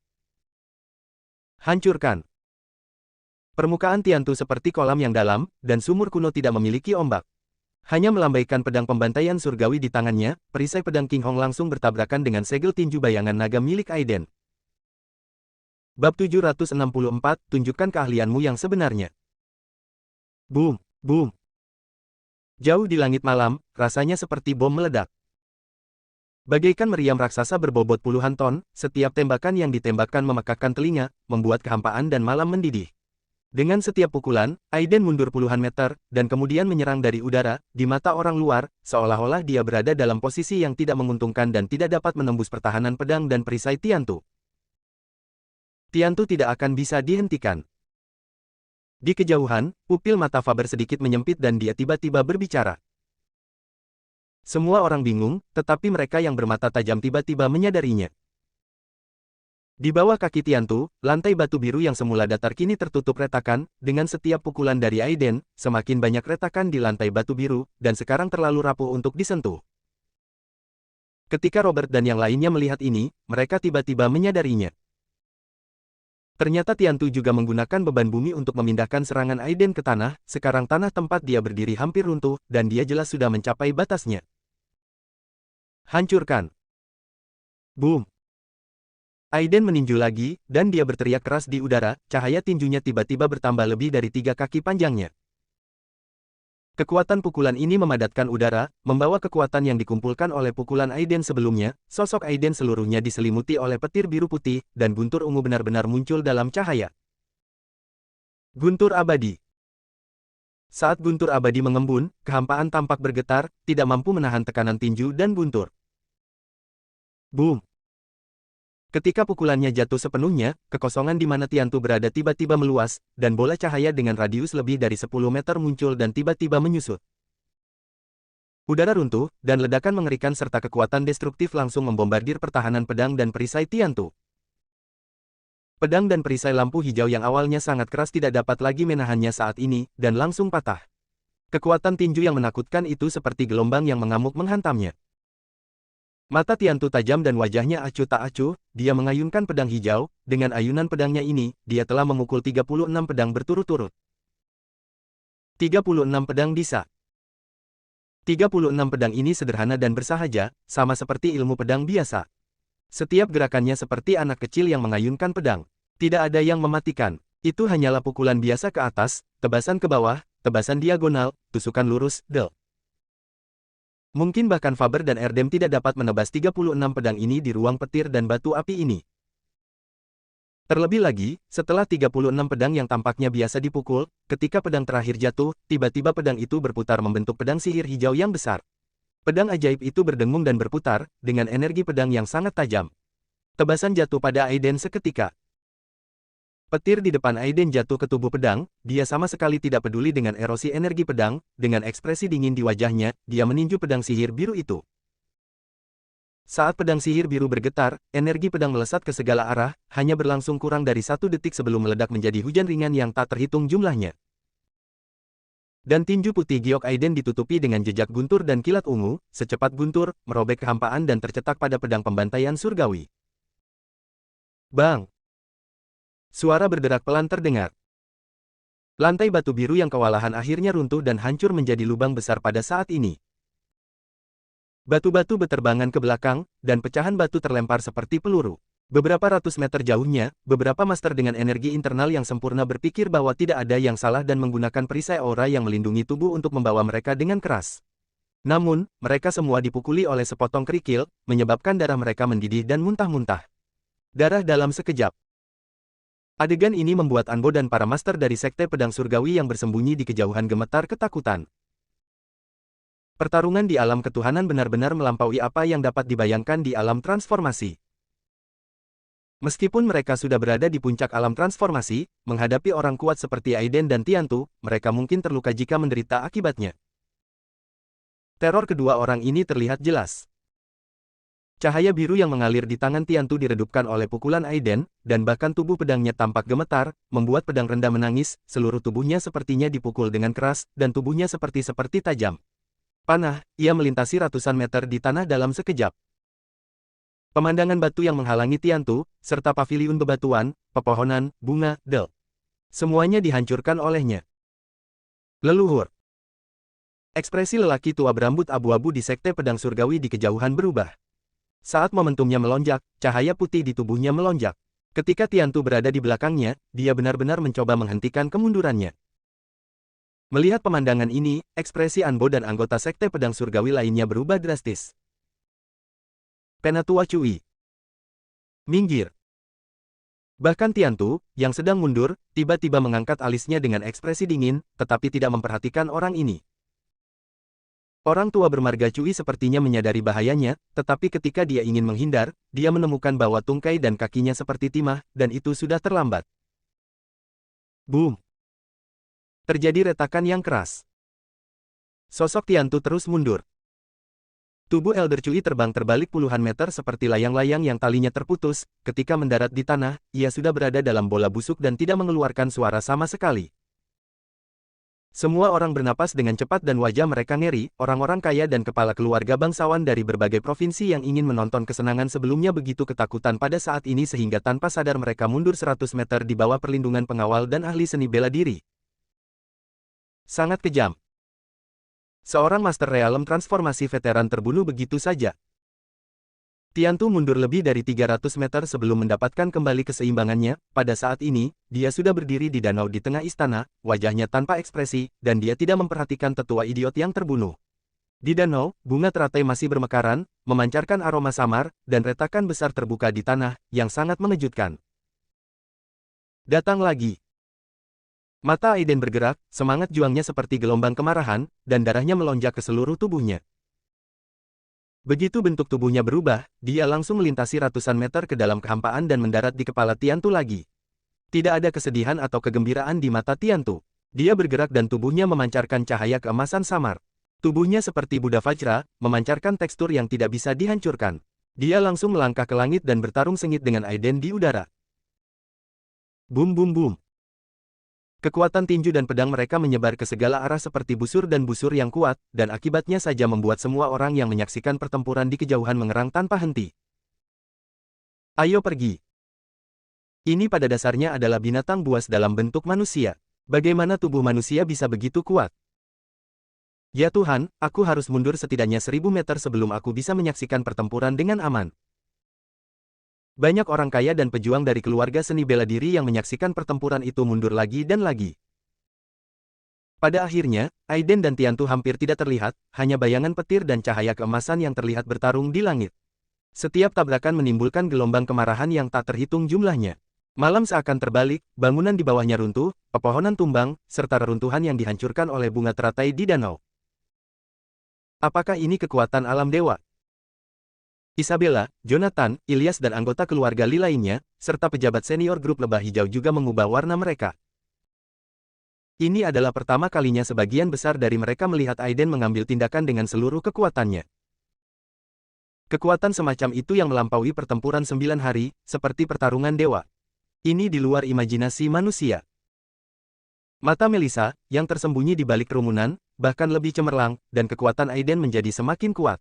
Speaker 1: Hancurkan. Permukaan Tiantu seperti kolam yang dalam, dan sumur kuno tidak memiliki ombak. Hanya melambaikan pedang pembantaian surgawi di tangannya, perisai pedang King Hong langsung bertabrakan dengan segel tinju bayangan naga milik Aiden. Bab 764, tunjukkan keahlianmu yang sebenarnya. Boom, boom. Jauh di langit malam, rasanya seperti bom meledak. Bagaikan meriam raksasa berbobot puluhan ton, setiap tembakan yang ditembakkan memekakkan telinga, membuat kehampaan dan malam mendidih. Dengan setiap pukulan, Aiden mundur puluhan meter, dan kemudian menyerang dari udara, di mata orang luar, seolah-olah dia berada dalam posisi yang tidak menguntungkan dan tidak dapat menembus pertahanan pedang dan perisai Tiantu. Tiantu tidak akan bisa dihentikan. Di kejauhan, pupil mata Faber sedikit menyempit dan dia tiba-tiba berbicara. Semua orang bingung, tetapi mereka yang bermata tajam tiba-tiba menyadarinya. Di bawah kaki Tiantu, lantai batu biru yang semula datar kini tertutup retakan, dengan setiap pukulan dari Aiden, semakin banyak retakan di lantai batu biru, dan sekarang terlalu rapuh untuk disentuh. Ketika Robert dan yang lainnya melihat ini, mereka tiba-tiba menyadarinya. Ternyata Tiantu juga menggunakan beban bumi untuk memindahkan serangan Aiden ke tanah, sekarang tanah tempat dia berdiri hampir runtuh, dan dia jelas sudah mencapai batasnya. Hancurkan. Boom. Aiden meninju lagi, dan dia berteriak keras di udara, cahaya tinjunya tiba-tiba bertambah lebih dari 3 kaki panjangnya. Kekuatan pukulan ini memadatkan udara, membawa kekuatan yang dikumpulkan oleh pukulan Aiden sebelumnya, sosok Aiden seluruhnya diselimuti oleh petir biru putih, dan guntur ungu benar-benar muncul dalam cahaya. Guntur abadi. Saat guntur abadi mengembun, kehampaan tampak bergetar, tidak mampu menahan tekanan tinju dan guntur. Boom. Ketika pukulannya jatuh sepenuhnya, kekosongan di mana Tiantu berada tiba-tiba meluas, dan bola cahaya dengan radius lebih dari 10 meter muncul dan tiba-tiba menyusut. Udara runtuh, dan ledakan mengerikan serta kekuatan destruktif langsung membombardir pertahanan pedang dan perisai Tiantu. Pedang dan perisai lampu hijau yang awalnya sangat keras tidak dapat lagi menahannya saat ini, dan langsung patah. Kekuatan tinju yang menakutkan itu seperti gelombang yang mengamuk menghantamnya. Mata Tiantu tajam dan wajahnya acuh tak acuh, dia mengayunkan pedang hijau, dengan ayunan pedangnya ini, dia telah memukul 36 pedang berturut-turut. 36 pedang disa. 36 pedang ini sederhana dan bersahaja, sama seperti ilmu pedang biasa. Setiap gerakannya seperti anak kecil yang mengayunkan pedang. Tidak ada yang mematikan. Itu hanyalah pukulan biasa ke atas, tebasan ke bawah, tebasan diagonal, tusukan lurus, del. Mungkin bahkan Faber dan Erdem tidak dapat menebas 36 pedang ini di ruang petir dan batu api ini. Terlebih lagi, setelah 36 pedang yang tampaknya biasa dipukul, ketika pedang terakhir jatuh, tiba-tiba pedang itu berputar membentuk pedang sihir hijau yang besar. Pedang ajaib itu berdengung dan berputar, dengan energi pedang yang sangat tajam. Tebasan jatuh pada Aiden seketika. Petir di depan Aiden jatuh ke tubuh pedang, dia sama sekali tidak peduli dengan erosi energi pedang, dengan ekspresi dingin di wajahnya, dia meninju pedang sihir biru itu. Saat pedang sihir biru bergetar, energi pedang melesat ke segala arah, hanya berlangsung kurang dari 1 detik sebelum meledak menjadi hujan ringan yang tak terhitung jumlahnya. Dan tinju putih giok Aiden ditutupi dengan jejak guntur dan kilat ungu, secepat guntur, merobek kehampaan dan tercetak pada pedang pembantaian surgawi. Bang! Suara berderak pelan terdengar. Lantai batu biru yang kewalahan akhirnya runtuh dan hancur menjadi lubang besar pada saat ini. Batu-batu beterbangan ke belakang, dan pecahan batu terlempar seperti peluru. Beberapa ratus meter jauhnya, beberapa master dengan energi internal yang sempurna berpikir bahwa tidak ada yang salah dan menggunakan perisai aura yang melindungi tubuh untuk membawa mereka dengan keras. Namun, mereka semua dipukuli oleh sepotong kerikil, menyebabkan darah mereka mendidih dan muntah-muntah. Darah dalam sekejap. Adegan ini membuat Anbo dan para master dari Sekte Pedang Surgawi yang bersembunyi di kejauhan gemetar ketakutan. Pertarungan di alam ketuhanan benar-benar melampaui apa yang dapat dibayangkan di alam transformasi. Meskipun mereka sudah berada di puncak alam transformasi, menghadapi orang kuat seperti Aiden dan Tiantu, mereka mungkin terluka jika menderita akibatnya. Teror kedua orang ini terlihat jelas. Cahaya biru yang mengalir di tangan Tiantu diredupkan oleh pukulan Aiden, dan bahkan tubuh pedangnya tampak gemetar, membuat pedang rendah menangis, seluruh tubuhnya sepertinya dipukul dengan keras, dan tubuhnya seperti tajam panah, ia melintasi ratusan meter di tanah dalam sekejap. Pemandangan batu yang menghalangi Tiantu, serta paviliun bebatuan, pepohonan, bunga, del. Semuanya dihancurkan olehnya. Leluhur. Ekspresi lelaki tua berambut abu-abu di Sekte Pedang Surgawi di kejauhan berubah. Saat momentumnya melonjak, cahaya putih di tubuhnya melonjak. Ketika Tiantu berada di belakangnya, dia benar-benar mencoba menghentikan kemundurannya. Melihat pemandangan ini, ekspresi Anbo dan anggota Sekte Pedang Surgawi lainnya berubah drastis. Penatua Cui. Minggir. Bahkan Tiantu, yang sedang mundur, tiba-tiba mengangkat alisnya dengan ekspresi dingin, tetapi tidak memperhatikan orang ini. Orang tua bermarga Cui sepertinya menyadari bahayanya, tetapi ketika dia ingin menghindar, dia menemukan bahwa tungkai dan kakinya seperti timah, dan itu sudah terlambat. Boom! Terjadi retakan yang keras. Sosok Tiantu terus mundur. Tubuh Elder Cui terbang terbalik puluhan meter seperti layang-layang yang talinya terputus. Ketika mendarat di tanah, ia sudah berada dalam bola busuk dan tidak mengeluarkan suara sama sekali. Semua orang bernapas dengan cepat dan wajah mereka ngeri, orang-orang kaya dan kepala keluarga bangsawan dari berbagai provinsi yang ingin menonton kesenangan sebelumnya begitu ketakutan pada saat ini sehingga tanpa sadar mereka mundur 100 meter di bawah perlindungan pengawal dan ahli seni bela diri. Sangat kejam. Seorang Master Realem transformasi veteran terbunuh begitu saja. Tiantu mundur lebih dari 300 meter sebelum mendapatkan kembali keseimbangannya. Pada saat ini, dia sudah berdiri di danau di tengah istana, wajahnya tanpa ekspresi, dan dia tidak memperhatikan tetua idiot yang terbunuh. Di danau, bunga teratai masih bermekaran, memancarkan aroma samar, dan retakan besar terbuka di tanah, yang sangat mengejutkan. Datang lagi. Mata Aiden bergerak, semangat juangnya seperti gelombang kemarahan, dan darahnya melonjak ke seluruh tubuhnya. Begitu bentuk tubuhnya berubah, dia langsung melintasi ratusan meter ke dalam kehampaan dan mendarat di kepala Tiantu lagi. Tidak ada kesedihan atau kegembiraan di mata Tiantu. Dia bergerak dan tubuhnya memancarkan cahaya keemasan samar. Tubuhnya seperti Buddha Vajra, memancarkan tekstur yang tidak bisa dihancurkan. Dia langsung melangkah ke langit dan bertarung sengit dengan Aiden di udara. Boom boom boom. Kekuatan tinju dan pedang mereka menyebar ke segala arah seperti busur dan busur yang kuat, dan akibatnya saja membuat semua orang yang menyaksikan pertempuran di kejauhan mengerang tanpa henti. Ayo pergi. Ini pada dasarnya adalah binatang buas dalam bentuk manusia. Bagaimana tubuh manusia bisa begitu kuat? Ya Tuhan, aku harus mundur setidaknya 1000 meter sebelum aku bisa menyaksikan pertempuran dengan aman. Banyak orang kaya dan pejuang dari keluarga seni bela diri yang menyaksikan pertempuran itu mundur lagi dan lagi. Pada akhirnya, Aiden dan Tiantu hampir tidak terlihat, hanya bayangan petir dan cahaya keemasan yang terlihat bertarung di langit. Setiap tabrakan menimbulkan gelombang kemarahan yang tak terhitung jumlahnya. Malam seakan terbalik, bangunan di bawahnya runtuh, pepohonan tumbang, serta reruntuhan yang dihancurkan oleh bunga teratai di danau. Apakah ini kekuatan alam dewa? Isabella, Jonathan, Ilyas dan anggota keluarga Li lainnya, serta pejabat senior grup lebah hijau juga mengubah warna mereka. Ini adalah pertama kalinya sebagian besar dari mereka melihat Aiden mengambil tindakan dengan seluruh kekuatannya. Kekuatan semacam itu yang melampaui pertempuran 9 hari, seperti pertarungan dewa. Ini di luar imajinasi manusia. Mata Melissa, yang tersembunyi di balik kerumunan, bahkan lebih cemerlang, dan kekuatan Aiden menjadi semakin kuat.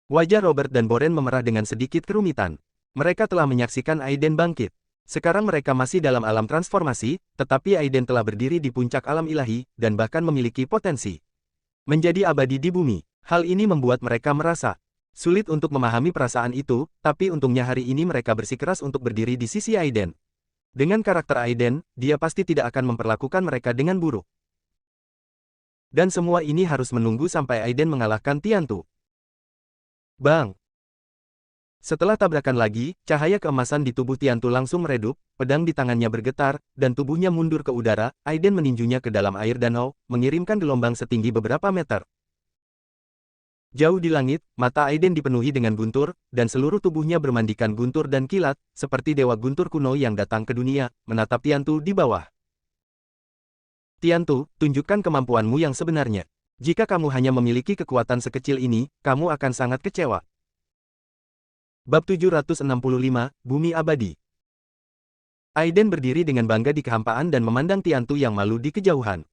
Speaker 1: Wajah Robert dan Boren memerah dengan sedikit kerumitan. Mereka telah menyaksikan Aiden bangkit. Sekarang mereka masih dalam alam transformasi, tetapi Aiden telah berdiri di puncak alam ilahi, dan bahkan memiliki potensi menjadi abadi di bumi. Hal ini membuat mereka merasa sulit untuk memahami perasaan itu, tapi untungnya hari ini mereka bersikeras untuk berdiri di sisi Aiden. Dengan karakter Aiden, dia pasti tidak akan memperlakukan mereka dengan buruk. Dan semua ini harus menunggu sampai Aiden mengalahkan Tiantu. Bang! Setelah tabrakan lagi, cahaya keemasan di tubuh Tiantu langsung meredup, pedang di tangannya bergetar, dan tubuhnya mundur ke udara. Aiden meninjunya ke dalam air danau, mengirimkan gelombang setinggi beberapa meter. Jauh di langit, mata Aiden dipenuhi dengan guntur, dan seluruh tubuhnya bermandikan guntur dan kilat, seperti dewa guntur kuno yang datang ke dunia, menatap Tiantu di bawah. Tiantu, tunjukkan kemampuanmu yang sebenarnya. Jika kamu hanya memiliki kekuatan sekecil ini, kamu akan sangat kecewa. Bab 765, Bumi Abadi. Aiden berdiri dengan bangga di kehampaan dan memandang Tiantu yang malu di kejauhan.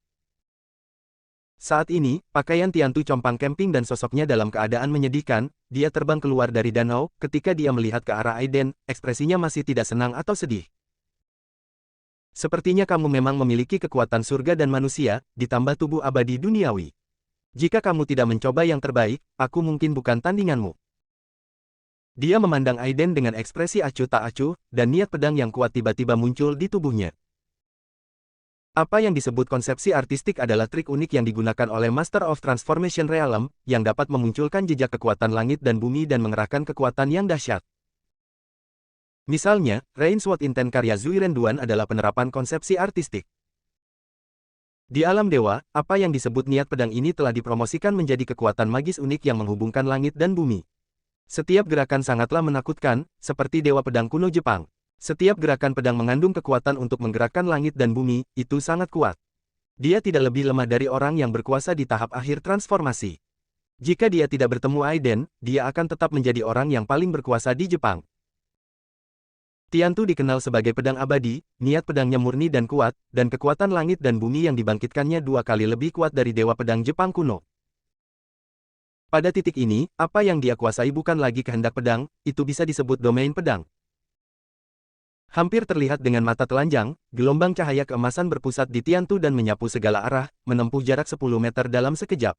Speaker 1: Saat ini, pakaian Tiantu compang camping dan sosoknya dalam keadaan menyedihkan. Dia terbang keluar dari danau. Ketika dia melihat ke arah Aiden, ekspresinya masih tidak senang atau sedih. Sepertinya kamu memang memiliki kekuatan surga dan manusia, ditambah tubuh abadi duniawi. Jika kamu tidak mencoba yang terbaik, aku mungkin bukan tandinganmu. Dia memandang Aiden dengan ekspresi acuh tak acuh, dan niat pedang yang kuat tiba-tiba muncul di tubuhnya. Apa yang disebut konsepsi artistik adalah trik unik yang digunakan oleh Master of Transformation Realm, yang dapat memunculkan jejak kekuatan langit dan bumi dan mengerahkan kekuatan yang dahsyat. Misalnya, Rain Sword Intent karya Zuiren Duan adalah penerapan konsepsi artistik. Di alam dewa, apa yang disebut niat pedang ini telah dipromosikan menjadi kekuatan magis unik yang menghubungkan langit dan bumi. Setiap gerakan sangatlah menakutkan, seperti dewa pedang kuno Jepang. Setiap gerakan pedang mengandung kekuatan untuk menggerakkan langit dan bumi, itu sangat kuat. Dia tidak lebih lemah dari orang yang berkuasa di tahap akhir transformasi. Jika dia tidak bertemu Aiden, dia akan tetap menjadi orang yang paling berkuasa di Jepang. Tiantu dikenal sebagai pedang abadi, niat pedangnya murni dan kuat, dan kekuatan langit dan bumi yang dibangkitkannya 2 kali lebih kuat dari dewa pedang Jepang kuno. Pada titik ini, apa yang dia kuasai bukan lagi kehendak pedang, itu bisa disebut domain pedang. Hampir terlihat dengan mata telanjang, gelombang cahaya keemasan berpusat di Tiantu dan menyapu segala arah, menempuh jarak 10 meter dalam sekejap.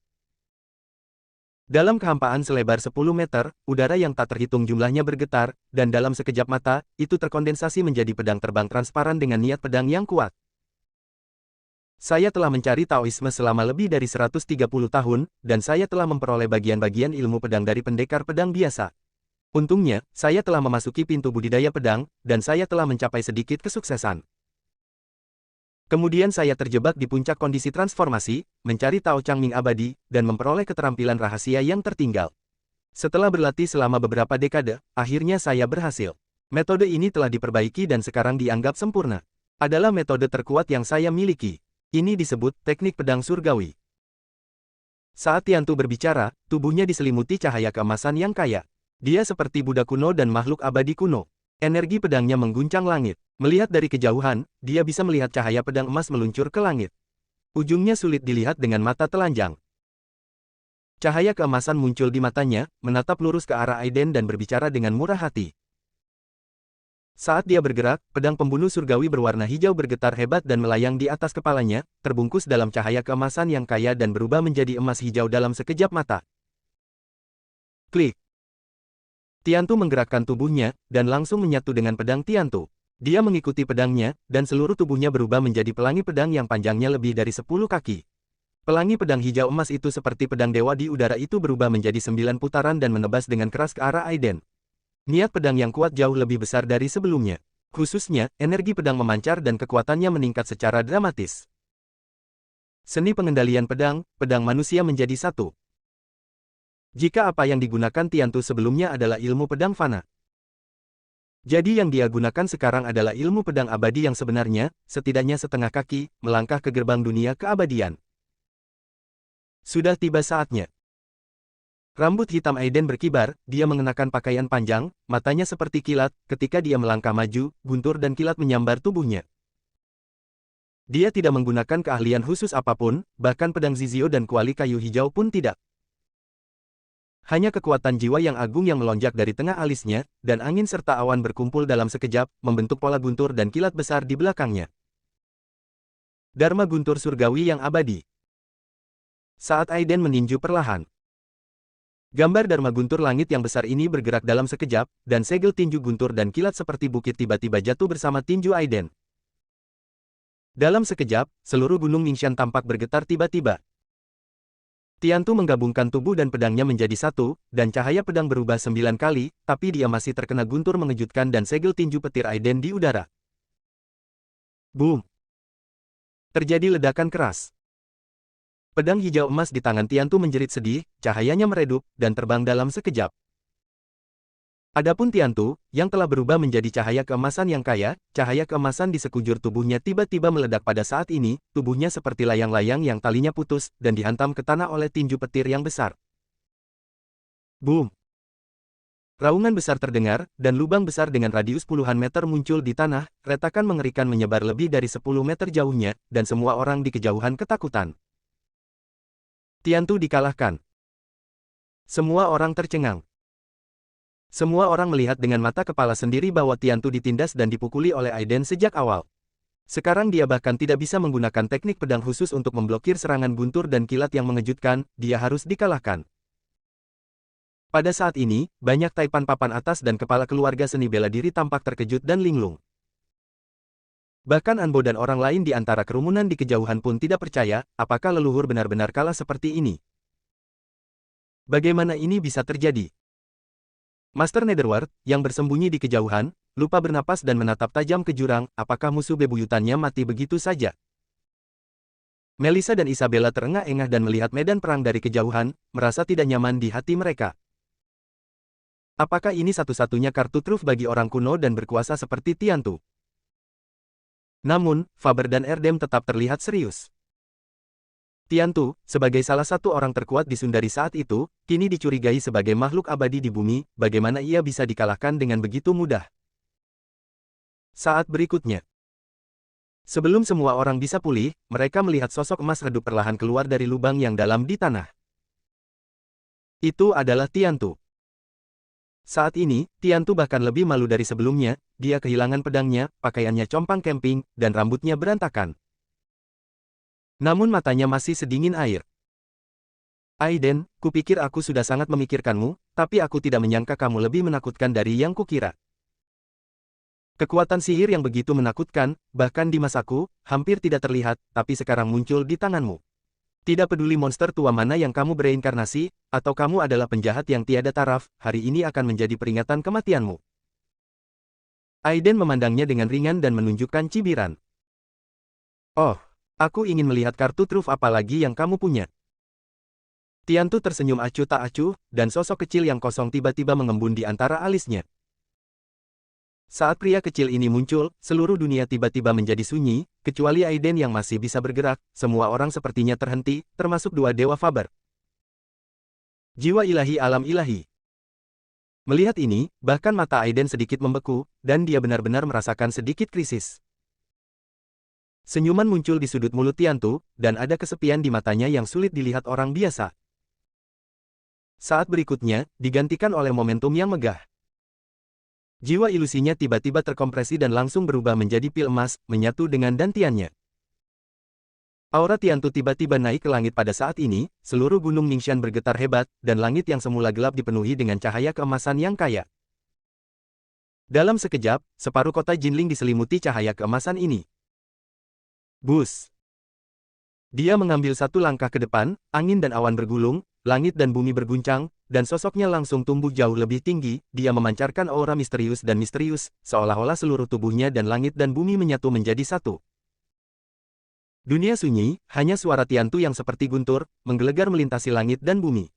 Speaker 1: Dalam kehampaan selebar 10 meter, udara yang tak terhitung jumlahnya bergetar, dan dalam sekejap mata, itu terkondensasi menjadi pedang terbang transparan dengan niat pedang yang kuat. Saya telah mencari Taoisme selama lebih dari 130 tahun, dan saya telah memperoleh bagian-bagian ilmu pedang dari pendekar pedang biasa. Untungnya, saya telah memasuki pintu budidaya pedang, dan saya telah mencapai sedikit kesuksesan. Kemudian saya terjebak di puncak kondisi transformasi, mencari Tao Changming abadi, dan memperoleh keterampilan rahasia yang tertinggal. Setelah berlatih selama beberapa dekade, akhirnya saya berhasil. Metode ini telah diperbaiki dan sekarang dianggap sempurna. Adalah metode terkuat yang saya miliki. Ini disebut teknik pedang surgawi. Saat Tiantu berbicara, tubuhnya diselimuti cahaya keemasan yang kaya. Dia seperti Buddha kuno dan makhluk abadi kuno. Energi pedangnya mengguncang langit. Melihat dari kejauhan, dia bisa melihat cahaya pedang emas meluncur ke langit. Ujungnya sulit dilihat dengan mata telanjang. Cahaya keemasan muncul di matanya, menatap lurus ke arah Aiden dan berbicara dengan murah hati. Saat dia bergerak, pedang pembunuh surgawi berwarna hijau bergetar hebat dan melayang di atas kepalanya, terbungkus dalam cahaya keemasan yang kaya dan berubah menjadi emas hijau dalam sekejap mata. Klik. Tiantu menggerakkan tubuhnya, dan langsung menyatu dengan pedang Tiantu. Dia mengikuti pedangnya, dan seluruh tubuhnya berubah menjadi pelangi pedang yang panjangnya lebih dari 10 kaki. Pelangi pedang hijau emas itu seperti pedang dewa di udara itu berubah menjadi 9 putaran dan menebas dengan keras ke arah Aiden. Niat pedang yang kuat jauh lebih besar dari sebelumnya. Khususnya, energi pedang memancar dan kekuatannya meningkat secara dramatis. Seni pengendalian pedang, pedang manusia menjadi satu. Jika apa yang digunakan Tiantu sebelumnya adalah ilmu pedang fana, jadi yang dia gunakan sekarang adalah ilmu pedang abadi yang sebenarnya, setidaknya setengah kaki, melangkah ke gerbang dunia keabadian. Sudah tiba saatnya. Rambut hitam Aiden berkibar, dia mengenakan pakaian panjang, matanya seperti kilat, ketika dia melangkah maju, guntur dan kilat menyambar tubuhnya. Dia tidak menggunakan keahlian khusus apapun, bahkan pedang Zizio dan kuali kayu hijau pun tidak. Hanya kekuatan jiwa yang agung yang melonjak dari tengah alisnya, dan angin serta awan berkumpul dalam sekejap, membentuk pola guntur dan kilat besar di belakangnya. Dharma guntur surgawi yang abadi. Saat Aiden meninju perlahan, gambar Dharma guntur langit yang besar ini bergerak dalam sekejap, dan segel tinju guntur dan kilat seperti bukit tiba-tiba jatuh bersama tinju Aiden. Dalam sekejap, seluruh gunung Mingshan tampak bergetar tiba-tiba. Tiantu menggabungkan tubuh dan pedangnya menjadi satu, dan cahaya pedang berubah 9 kali, tapi dia masih terkena guntur mengejutkan dan segel tinju petir Aiden di udara. Boom! Terjadi ledakan keras. Pedang hijau emas di tangan Tiantu menjerit sedih, cahayanya meredup, dan terbang dalam sekejap. Adapun Tiantu, yang telah berubah menjadi cahaya keemasan yang kaya, cahaya keemasan di sekujur tubuhnya tiba-tiba meledak pada saat ini, tubuhnya seperti layang-layang yang talinya putus, dan dihantam ke tanah oleh tinju petir yang besar. Boom! Raungan besar terdengar, dan lubang besar dengan radius puluhan meter muncul di tanah, retakan mengerikan menyebar lebih dari 10 meter jauhnya, dan semua orang di kejauhan ketakutan. Tiantu dikalahkan. Semua orang tercengang. Semua orang melihat dengan mata kepala sendiri bahwa Tiantu ditindas dan dipukuli oleh Aiden sejak awal. Sekarang dia bahkan tidak bisa menggunakan teknik pedang khusus untuk memblokir serangan guntur dan kilat yang mengejutkan, dia harus dikalahkan. Pada saat ini, banyak taipan papan atas dan kepala keluarga seni bela diri tampak terkejut dan linglung. Bahkan Anbo dan orang lain di antara kerumunan di kejauhan pun tidak percaya, apakah leluhur benar-benar kalah seperti ini. Bagaimana ini bisa terjadi? Master Netherworld, yang bersembunyi di kejauhan, lupa bernapas dan menatap tajam ke jurang, apakah musuh bebuyutannya mati begitu saja? Melissa dan Isabella terengah-engah dan melihat medan perang dari kejauhan, merasa tidak nyaman di hati mereka. Apakah ini satu-satunya kartu truf bagi orang kuno dan berkuasa seperti Tiantu? Namun, Faber dan Erdem tetap terlihat serius. Tiantu, sebagai salah satu orang terkuat di Sundari saat itu, kini dicurigai sebagai makhluk abadi di bumi, bagaimana ia bisa dikalahkan dengan begitu mudah. Saat berikutnya. Sebelum semua orang bisa pulih, mereka melihat sosok emas redup perlahan keluar dari lubang yang dalam di tanah. Itu adalah Tiantu. Saat ini, Tiantu bahkan lebih malu dari sebelumnya, dia kehilangan pedangnya, pakaiannya compang camping, dan rambutnya berantakan. Namun matanya masih sedingin air. Aiden, kupikir aku sudah sangat memikirkanmu, tapi aku tidak menyangka kamu lebih menakutkan dari yang kukira. Kekuatan sihir yang begitu menakutkan, bahkan di masaku, hampir tidak terlihat, tapi sekarang muncul di tanganmu. Tidak peduli monster tua mana yang kamu bereinkarnasi, atau kamu adalah penjahat yang tiada taraf, hari ini akan menjadi peringatan kematianmu. Aiden memandangnya dengan ringan dan menunjukkan cibiran. Oh. Aku ingin melihat kartu truf apa lagi yang kamu punya. Tiantu tersenyum acuh tak acuh, dan sosok kecil yang kosong tiba-tiba mengembun di antara alisnya. Saat pria kecil ini muncul, seluruh dunia tiba-tiba menjadi sunyi, kecuali Aiden yang masih bisa bergerak, semua orang sepertinya terhenti, termasuk dua dewa Faber. Jiwa ilahi alam ilahi. Melihat ini, bahkan mata Aiden sedikit membeku, dan dia benar-benar merasakan sedikit krisis. Senyuman muncul di sudut mulut Tiantu, dan ada kesepian di matanya yang sulit dilihat orang biasa. Saat berikutnya, digantikan oleh momentum yang megah. Jiwa ilusinya tiba-tiba terkompresi dan langsung berubah menjadi pil emas, menyatu dengan dantiannya. Aura Tiantu tiba-tiba naik ke langit pada saat ini, seluruh gunung Ningxian bergetar hebat, dan langit yang semula gelap dipenuhi dengan cahaya keemasan yang kaya. Dalam sekejap, separuh kota Jinling diselimuti cahaya keemasan ini. Bus. Dia mengambil satu langkah ke depan, angin dan awan bergulung, langit dan bumi berguncang, dan sosoknya langsung tumbuh jauh lebih tinggi, dia memancarkan aura misterius, seolah-olah seluruh tubuhnya dan langit dan bumi menyatu menjadi satu. Dunia sunyi, hanya suara Tiantu yang seperti guntur, menggelegar melintasi langit dan bumi.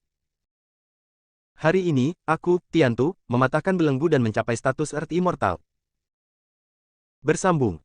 Speaker 1: Hari ini, aku, Tiantu, mematahkan belenggu dan mencapai status Earth Immortal. Bersambung.